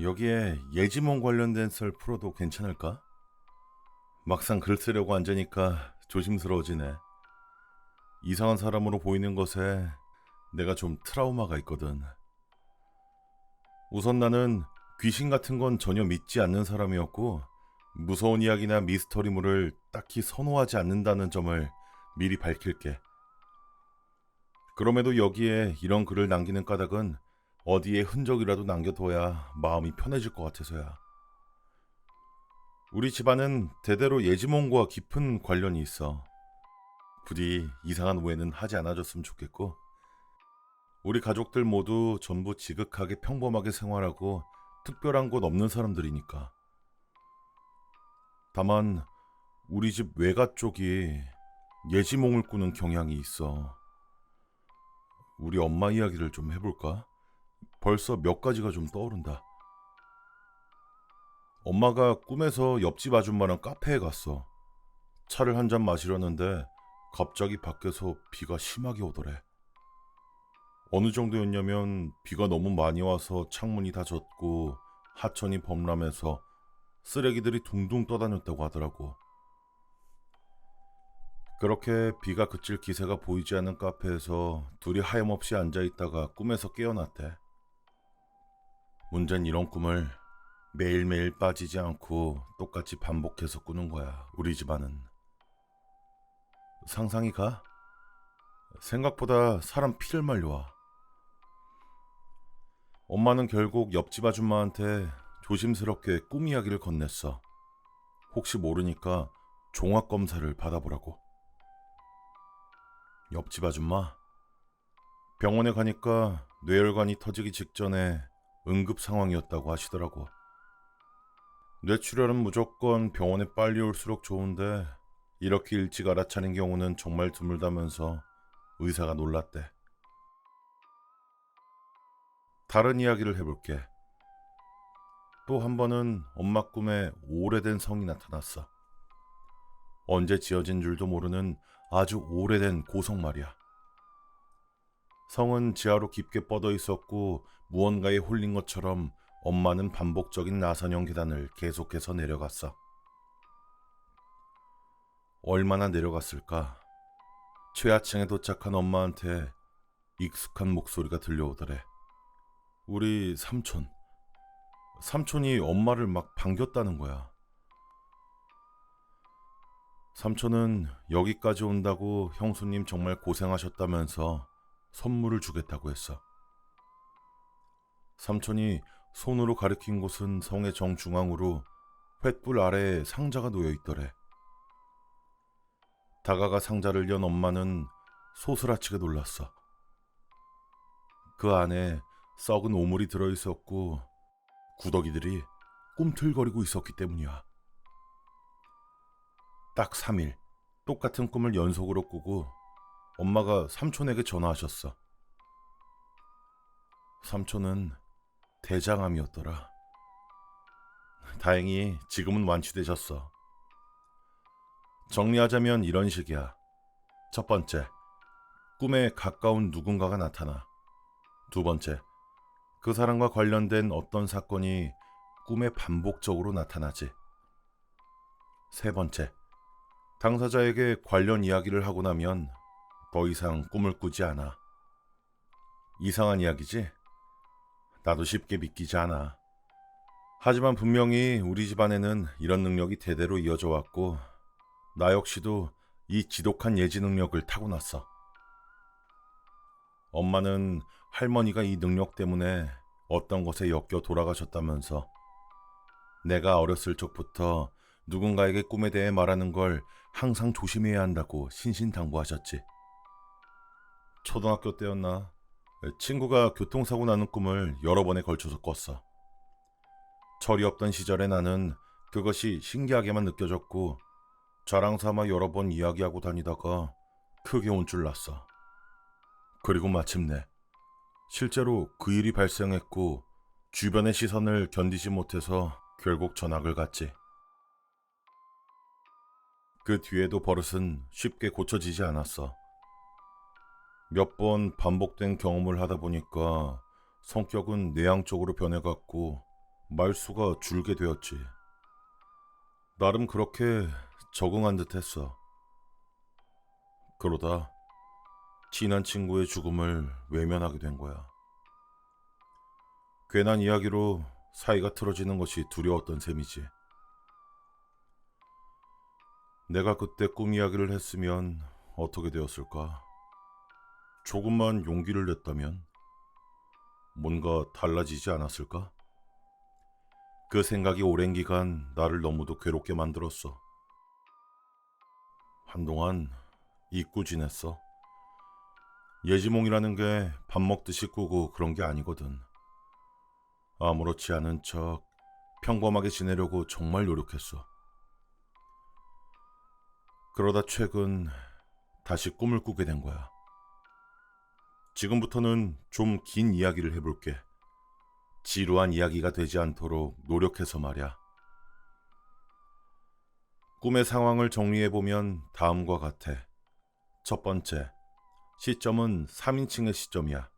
여기에 예지몽 관련된 썰 풀어도 괜찮을까? 막상 글 쓰려고 앉으니까 조심스러워지네. 이상한 사람으로 보이는 것에 내가 좀 트라우마가 있거든. 우선 나는 귀신 같은 건 전혀 믿지 않는 사람이었고, 무서운 이야기나 미스터리물을 딱히 선호하지 않는다는 점을 미리 밝힐게. 그럼에도 여기에 이런 글을 남기는 까닭은 어디에 흔적이라도 남겨둬야 마음이 편해질 것 같아서야. 우리 집안은 대대로 예지몽과 깊은 관련이 있어. 부디 이상한 오해는 하지 않아줬으면 좋겠고, 우리 가족들 모두 전부 지극하게 평범하게 생활하고 특별한 곳 없는 사람들이니까. 다만 우리 집 외가 쪽이 예지몽을 꾸는 경향이 있어. 우리 엄마 이야기를 좀 해볼까? 벌써 몇 가지가 좀 떠오른다. 엄마가 꿈에서 옆집 아줌마랑 카페에 갔어. 차를 한 잔 마시려는데 갑자기 밖에서 비가 심하게 오더래. 어느 정도였냐면 비가 너무 많이 와서 창문이 다 젖고 하천이 범람해서 쓰레기들이 둥둥 떠다녔다고 하더라고. 그렇게 비가 그칠 기세가 보이지 않는 카페에서 둘이 하염없이 앉아있다가 꿈에서 깨어났대. 문제는 이런 꿈을 매일매일 빠지지 않고 똑같이 반복해서 꾸는 거야, 우리 집안은. 상상이 가? 생각보다 사람 피를 말려와. 엄마는 결국 옆집 아줌마한테 조심스럽게 꿈 이야기를 건넸어. 혹시 모르니까 종합검사를 받아보라고. 옆집 아줌마? 병원에 가니까 뇌혈관이 터지기 직전에 응급 상황이었다고 하시더라고. 뇌출혈은 무조건 병원에 빨리 올수록 좋은데 이렇게 일찍 알아차린 경우는 정말 드물다면서 의사가 놀랐대. 다른 이야기를 해볼게. 또 한 번은 엄마 꿈에 오래된 성이 나타났어. 언제 지어진 줄도 모르는 아주 오래된 고성 말이야. 성은 지하로 깊게 뻗어 있었고 무언가에 홀린 것처럼 엄마는 반복적인 나선형 계단을 계속해서 내려갔어. 얼마나 내려갔을까? 최하층에 도착한 엄마한테 익숙한 목소리가 들려오더래. 우리 삼촌이 엄마를 막 반겼다는 거야. 삼촌은 여기까지 온다고 형수님 정말 고생하셨다면서 선물을 주겠다고 했어. 삼촌이 손으로 가리킨 곳은 성의 정중앙으로 횃불 아래에 상자가 놓여 있더래. 다가가 상자를 연 엄마는 소스라치게 놀랐어. 그 안에 썩은 오물이 들어있었고 구더기들이 꿈틀거리고 있었기 때문이야. 딱 3일 똑같은 꿈을 연속으로 꾸고 엄마가 삼촌에게 전화하셨어. 삼촌은 대장암이었더라. 다행히 지금은 완치되셨어. 정리하자면 이런 식이야. 첫 번째, 꿈에 가까운 누군가가 나타나. 두 번째, 그 사람과 관련된 어떤 사건이 꿈에 반복적으로 나타나지. 세 번째, 당사자에게 관련 이야기를 하고 나면 더 이상 꿈을 꾸지 않아. 이상한 이야기지? 나도 쉽게 믿기지 않아. 하지만 분명히 우리 집안에는 이런 능력이 대대로 이어져 왔고 나 역시도 이 지독한 예지 능력을 타고났어. 엄마는 할머니가 이 능력 때문에 어떤 것에 엮여 돌아가셨다면서 내가 어렸을 적부터 누군가에게 꿈에 대해 말하는 걸 항상 조심해야 한다고 신신당부하셨지. 초등학교 때였나? 친구가 교통사고 나는 꿈을 여러 번에 걸쳐서 꿨어. 철이 없던 시절에 나는 그것이 신기하게만 느껴졌고 자랑삼아 여러 번 이야기하고 다니다가 크게 혼쭐 났어. 그리고 마침내 실제로 그 일이 발생했고 주변의 시선을 견디지 못해서 결국 전학을 갔지. 그 뒤에도 버릇은 쉽게 고쳐지지 않았어. 몇 번 반복된 경험을 하다 보니까 성격은 내향적으로 변해갔고 말수가 줄게 되었지. 나름 그렇게 적응한 듯 했어. 그러다 친한 친구의 죽음을 외면하게 된 거야. 괜한 이야기로 사이가 틀어지는 것이 두려웠던 셈이지. 내가 그때 꿈 이야기를 했으면 어떻게 되었을까? 조금만 용기를 냈다면 뭔가 달라지지 않았을까? 그 생각이 오랜 기간 나를 너무도 괴롭게 만들었어. 한동안 잊고 지냈어. 예지몽이라는 게 밥 먹듯이 꾸고 그런 게 아니거든. 아무렇지 않은 척 평범하게 지내려고 정말 노력했어. 그러다 최근 다시 꿈을 꾸게 된 거야. 지금부터는 좀 긴 이야기를 해볼게. 지루한 이야기가 되지 않도록 노력해서 말이야. 꿈의 상황을 정리해보면 다음과 같아. 첫 번째, 시점은 3인칭의 시점이야.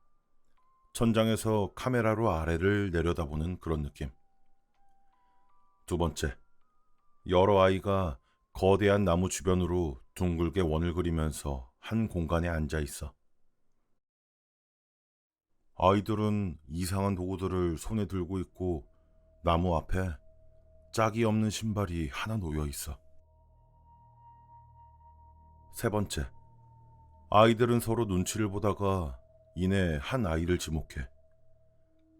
천장에서 카메라로 아래를 내려다보는 그런 느낌. 두 번째, 여러 아이가 거대한 나무 주변으로 둥글게 원을 그리면서 한 공간에 앉아 있어. 아이들은 이상한 도구들을 손에 들고 있고 나무 앞에 짝이 없는 신발이 하나 놓여 있어. 세 번째, 아이들은 서로 눈치를 보다가 이내 한 아이를 지목해.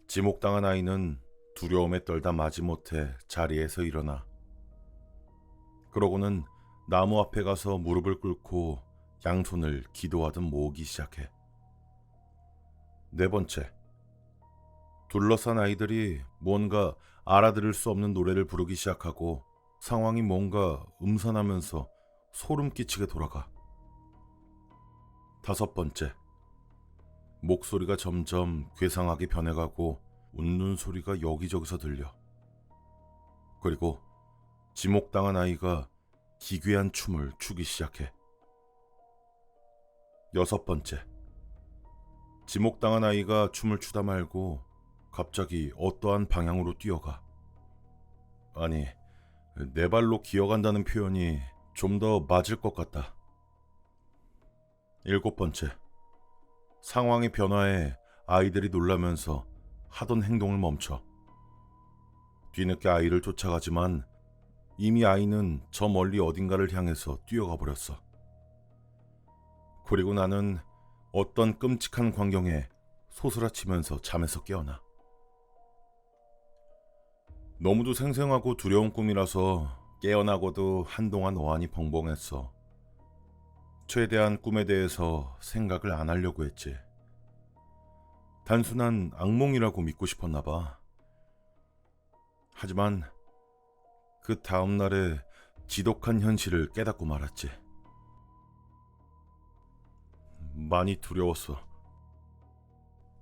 지목당한 아이는 두려움에 떨다 마지못해 자리에서 일어나. 그러고는 나무 앞에 가서 무릎을 꿇고 양손을 기도하듯 모으기 시작해. 네 번째, 둘러싼 아이들이 뭔가 알아들을 수 없는 노래를 부르기 시작하고 상황이 뭔가 음산하면서 소름 끼치게 돌아가. 다섯 번째, 목소리가 점점 괴상하게 변해가고 웃는 소리가 여기저기서 들려. 그리고 지목당한 아이가 기괴한 춤을 추기 시작해. 여섯 번째, 지목당한 아이가 춤을 추다 말고 갑자기 어떠한 방향으로 뛰어가. 아니, 내 발로 기어간다는 표현이 좀 더 맞을 것 같다. 일곱 번째, 상황의 변화에 아이들이 놀라면서 하던 행동을 멈춰. 뒤늦게 아이를 쫓아가지만 이미 아이는 저 멀리 어딘가를 향해서 뛰어가 버렸어. 그리고 나는 어떤 끔찍한 광경에 소스라치면서 잠에서 깨어나. 너무도 생생하고 두려운 꿈이라서 깨어나고도 한동안 어안이 벙벙했어. 최대한 꿈에 대해서 생각을 안 하려고 했지. 단순한 악몽이라고 믿고 싶었나 봐. 하지만 그 다음 날에 지독한 현실을 깨닫고 말았지. 많이 두려웠어.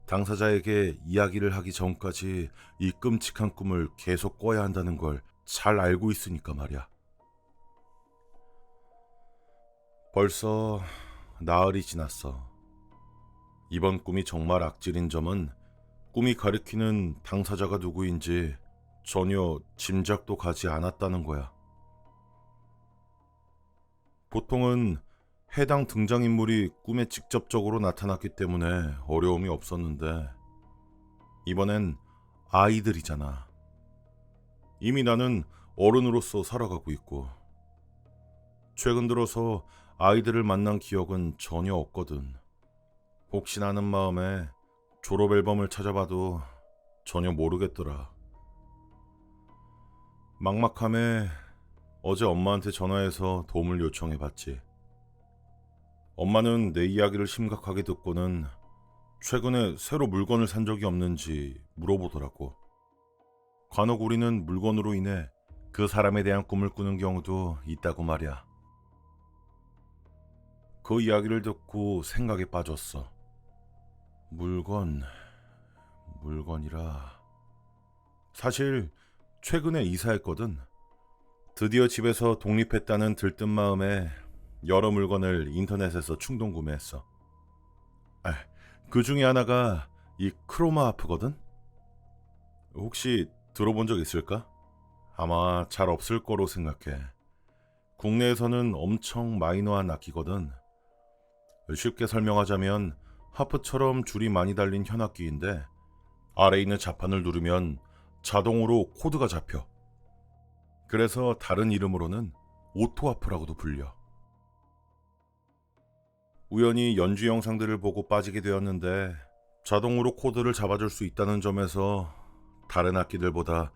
당사자에게 이야기를 하기 전까지 이 끔찍한 꿈을 계속 꿔야 한다는 걸 잘 알고 있으니까 말이야. 벌써 나흘이 지났어. 이번 꿈이 정말 악질인 점은 꿈이 가리키는 당사자가 누구인지 전혀 짐작도 가지 않았다는 거야. 보통은 해당 등장인물이 꿈에 직접적으로 나타났기 때문에 어려움이 없었는데 이번엔 아이들이잖아. 이미 나는 어른으로서 살아가고 있고 최근 들어서 아이들을 만난 기억은 전혀 없거든. 혹시나 하는 마음에 졸업 앨범을 찾아봐도 전혀 모르겠더라. 막막함에 어제 엄마한테 전화해서 도움을 요청해봤지. 엄마는 내 이야기를 심각하게 듣고는 최근에 새로 물건을 산 적이 없는지 물어보더라고. 간혹 우리는 물건으로 인해 그 사람에 대한 꿈을 꾸는 경우도 있다고 말이야. 그 이야기를 듣고 생각에 빠졌어. 물건이라. 사실 최근에 이사했거든. 드디어 집에서 독립했다는 들뜬 마음에 여러 물건을 인터넷에서 충동 구매했어. 그 중에 하나가 이 크로마 아프거든? 혹시 들어본 적 있을까? 아마 잘 없을 거로 생각해. 국내에서는 엄청 마이너한 악기거든. 쉽게 설명하자면 하프처럼 줄이 많이 달린 현악기인데 아래에 있는 자판을 누르면 자동으로 코드가 잡혀. 그래서 다른 이름으로는 오토하프라고도 불려. 우연히 연주 영상들을 보고 빠지게 되었는데 자동으로 코드를 잡아줄 수 있다는 점에서 다른 악기들보다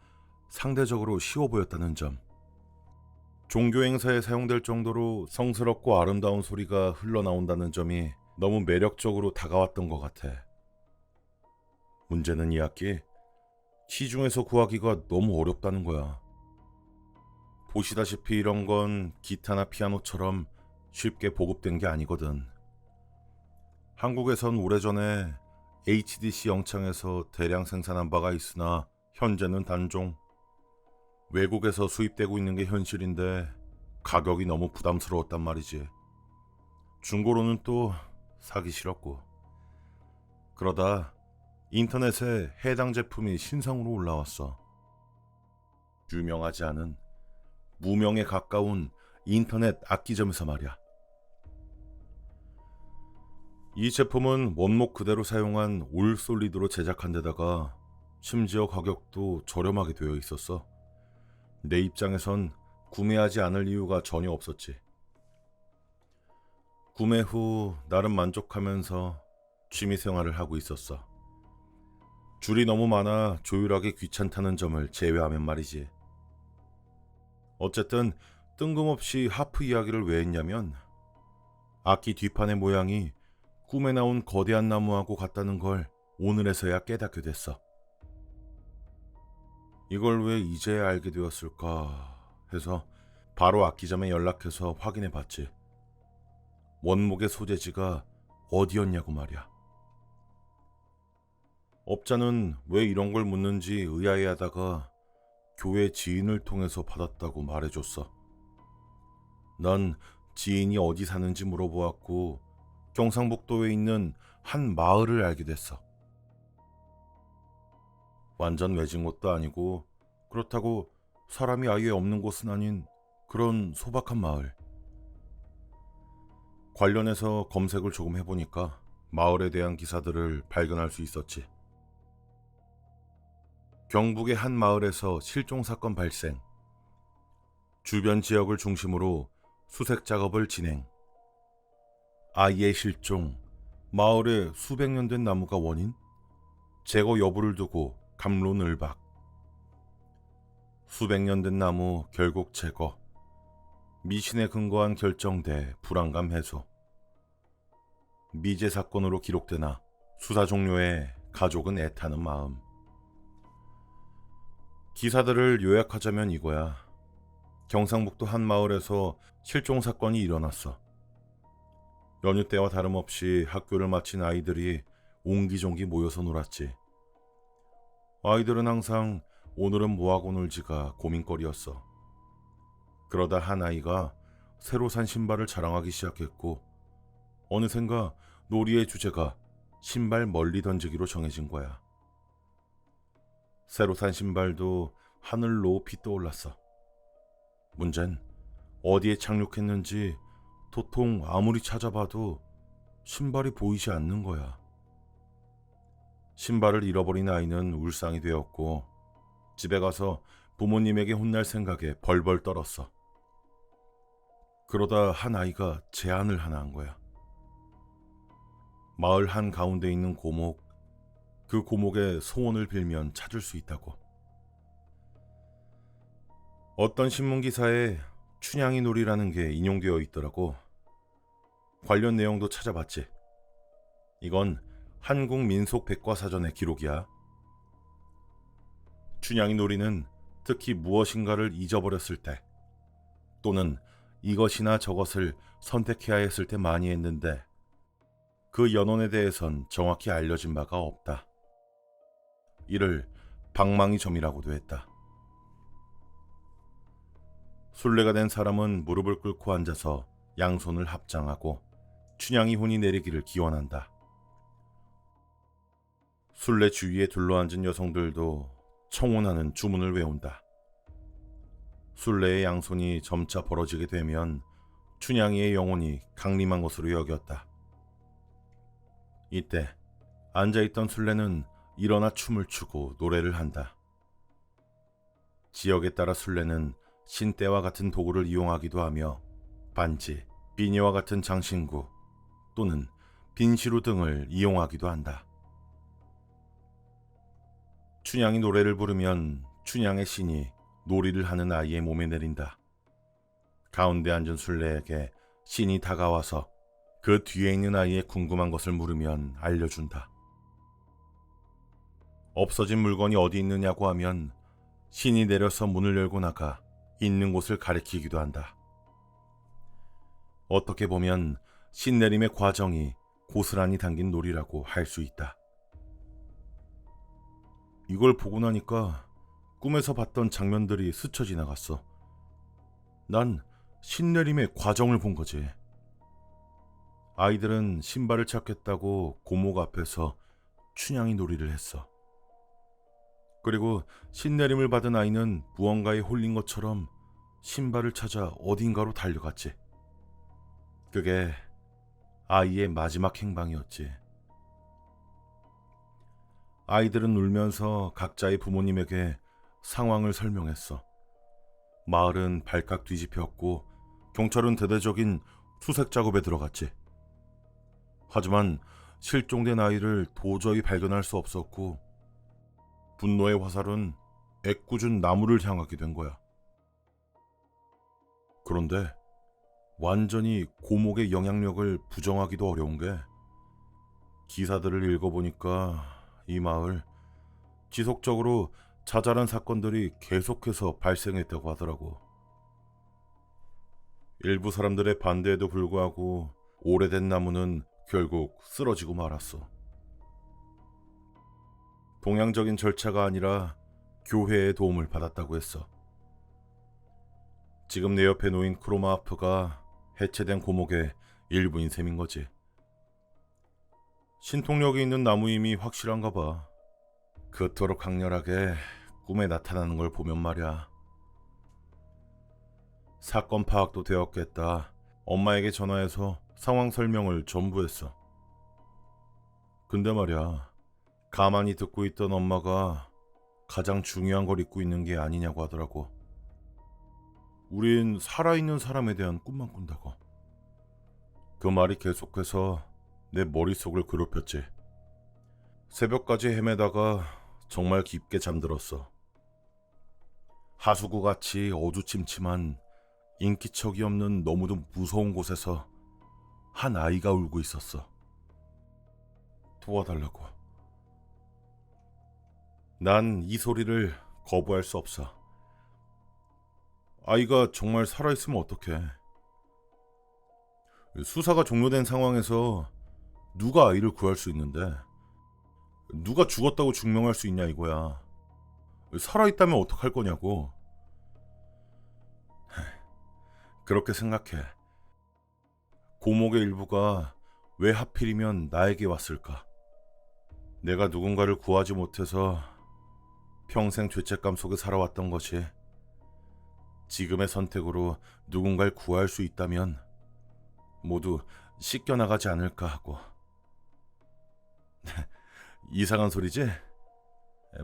상대적으로 쉬워 보였다는 점. 종교 행사에 사용될 정도로 성스럽고 아름다운 소리가 흘러나온다는 점이 너무 매력적으로 다가왔던 것 같아. 문제는 이 악기 시중에서 구하기가 너무 어렵다는 거야. 보시다시피 이런 건 기타나 피아노처럼 쉽게 보급된 게 아니거든. 한국에선 오래전에 HDC 영창에서 대량 생산한 바가 있으나 현재는 단종. 외국에서 수입되고 있는 게 현실인데 가격이 너무 부담스러웠단 말이지. 중고로는 또 사기 싫었고. 그러다 인터넷에 해당 제품이 신상으로 올라왔어. 유명하지 않은 무명에 가까운 인터넷 악기점에서 말이야. 이 제품은 원목 그대로 사용한 올 솔리드로 제작한 데다가 심지어 가격도 저렴하게 되어 있었어. 내 입장에선 구매하지 않을 이유가 전혀 없었지. 구매 후 나름 만족하면서 취미생활을 하고 있었어. 줄이 너무 많아 조율하기 귀찮다는 점을 제외하면 말이지. 어쨌든 뜬금없이 하프 이야기를 왜 했냐면 악기 뒷판의 모양이 꿈에 나온 거대한 나무하고 같다는 걸 오늘에서야 깨닫게 됐어. 이걸 왜 이제야 알게 되었을까 해서 바로 악기점에 연락해서 확인해 봤지. 원목의 소재지가 어디였냐고 말이야. 업자는 왜 이런 걸 묻는지 의아해하다가 교회 지인을 통해서 받았다고 말해줬어. 난 지인이 어디 사는지 물어보았고 경상북도에 있는 한 마을을 알게 됐어. 완전 외진 곳도 아니고 그렇다고 사람이 아예 없는 곳은 아닌 그런 소박한 마을. 관련해서 검색을 조금 해보니까 마을에 대한 기사들을 발견할 수 있었지. 경북의 한 마을에서 실종 사건 발생. 주변 지역을 중심으로 수색 작업을 진행. 아이의 실종. 마을에 수백 년 된 나무가 원인? 제거 여부를 두고 갑론을박. 수백 년 된 나무 결국 제거. 미신에 근거한 결정돼 불안감 해소. 미제 사건으로 기록되나 수사 종료에 가족은 애타는 마음. 기사들을 요약하자면 이거야. 경상북도 한 마을에서 실종 사건이 일어났어. 연휴 때와 다름없이 학교를 마친 아이들이 옹기종기 모여서 놀았지. 아이들은 항상 오늘은 뭐하고 놀지가 고민거리였어. 그러다 한 아이가 새로 산 신발을 자랑하기 시작했고 어느샌가 놀이의 주제가 신발 멀리 던지기로 정해진 거야. 새로 산 신발도 하늘 높이 떠올랐어. 문젠 어디에 착륙했는지 도통 아무리 찾아봐도 신발이 보이지 않는 거야. 신발을 잃어버린 아이는 울상이 되었고 집에 가서 부모님에게 혼날 생각에 벌벌 떨었어. 그러다 한 아이가 제안을 하나 한 거야. 마을 한 가운데 있는 고목, 그 고목에 소원을 빌면 찾을 수 있다고. 어떤 신문기사에 춘향이 놀이라는 게 인용되어 있더라고. 관련 내용도 찾아봤지. 이건 한국민속백과사전의 기록이야. 춘향이 놀이는 특히 무엇인가를 잊어버렸을 때 또는 이것이나 저것을 선택해야 했을 때 많이 했는데 그 연원에 대해선 정확히 알려진 바가 없다. 이를 방망이점이라고도 했다. 순례가 된 사람은 무릎을 꿇고 앉아서 양손을 합장하고 춘향이 혼이 내리기를 기원한다. 순례 주위에 둘러앉은 여성들도 청혼하는 주문을 외운다. 순례의 양손이 점차 벌어지게 되면 춘향이의 영혼이 강림한 것으로 여겼다. 이때 앉아있던 순례는 일어나 춤을 추고 노래를 한다. 지역에 따라 순례는 신대와 같은 도구를 이용하기도 하며 반지, 비니와 같은 장신구 또는 빈시루 등을 이용하기도 한다. 춘향이 노래를 부르면 춘향의 신이 놀이를 하는 아이의 몸에 내린다. 가운데 앉은 순례에게 신이 다가와서 그 뒤에 있는 아이의 궁금한 것을 물으면 알려준다. 없어진 물건이 어디 있느냐고 하면 신이 내려서 문을 열고 나가 있는 곳을 가리키기도 한다. 어떻게 보면 신내림의 과정이 고스란히 담긴 놀이라고 할 수 있다. 이걸 보고 나니까 꿈에서 봤던 장면들이 스쳐 지나갔어. 난 신내림의 과정을 본 거지. 아이들은 신발을 찾겠다고 고목 앞에서 춘향이 놀이를 했어. 그리고 신내림을 받은 아이는 무언가에 홀린 것처럼 신발을 찾아 어딘가로 달려갔지. 그게 아이의 마지막 행방이었지. 아이들은 울면서 각자의 부모님에게 상황을 설명했어. 마을은 발칵 뒤집혔고 경찰은 대대적인 수색 작업에 들어갔지. 하지만 실종된 아이를 도저히 발견할 수 없었고 분노의 화살은 애꿎은 나무를 향하게 된 거야. 그런데 완전히 고목의 영향력을 부정하기도 어려운 게 기사들을 읽어보니까 이 마을 지속적으로 자잘한 사건들이 계속해서 발생했다고 하더라고. 일부 사람들의 반대에도 불구하고 오래된 나무는 결국 쓰러지고 말았어. 동양적인 절차가 아니라 교회의 도움을 받았다고 했어. 지금 내 옆에 놓인 크로마하프가 해체된 고목의 일부인 셈인 거지. 신통력이 있는 나무임이 확실한가 봐. 그토록 강렬하게 꿈에 나타나는 걸 보면 말이야. 사건 파악도 되었겠다. 엄마에게 전화해서 상황 설명을 전부 했어. 근데 말이야, 가만히 듣고 있던 엄마가 가장 중요한 걸 잊고 있는 게 아니냐고 하더라고. 우린 살아있는 사람에 대한 꿈만 꾼다고. 그 말이 계속해서 내 머릿속을 괴롭혔지. 새벽까지 헤매다가 정말 깊게 잠들었어. 하수구같이 어두침침한 인기척이 없는 너무도 무서운 곳에서 한 아이가 울고 있었어. 도와달라고. 난 이 소리를 거부할 수 없어. 아이가 정말 살아있으면 어떡해. 수사가 종료된 상황에서 누가 아이를 구할 수 있는데 누가 죽었다고 증명할 수 있냐 이거야. 살아있다면 어떡할 거냐고. 그렇게 생각해. 고목의 일부가 왜 하필이면 나에게 왔을까? 내가 누군가를 구하지 못해서 평생 죄책감 속에 살아왔던 것이 지금의 선택으로 누군가를 구할 수 있다면 모두 씻겨나가지 않을까 하고. 이상한 소리지?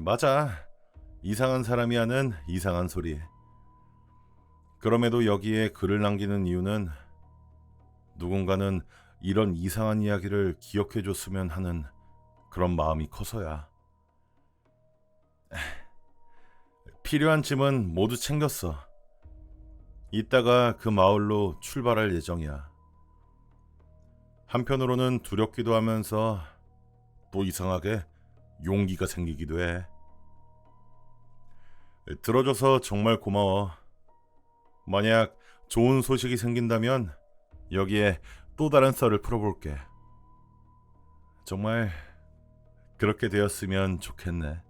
맞아. 이상한 사람이 하는 이상한 소리. 그럼에도 여기에 글을 남기는 이유는 누군가는 이런 이상한 이야기를 기억해줬으면 하는 그런 마음이 커서야. 필요한 짐은 모두 챙겼어. 이따가 그 마을로 출발할 예정이야. 한편으로는 두렵기도 하면서 또 이상하게 용기가 생기기도 해. 들어줘서 정말 고마워. 만약 좋은 소식이 생긴다면 여기에 또 다른 썰을 풀어볼게. 정말 그렇게 되었으면 좋겠네.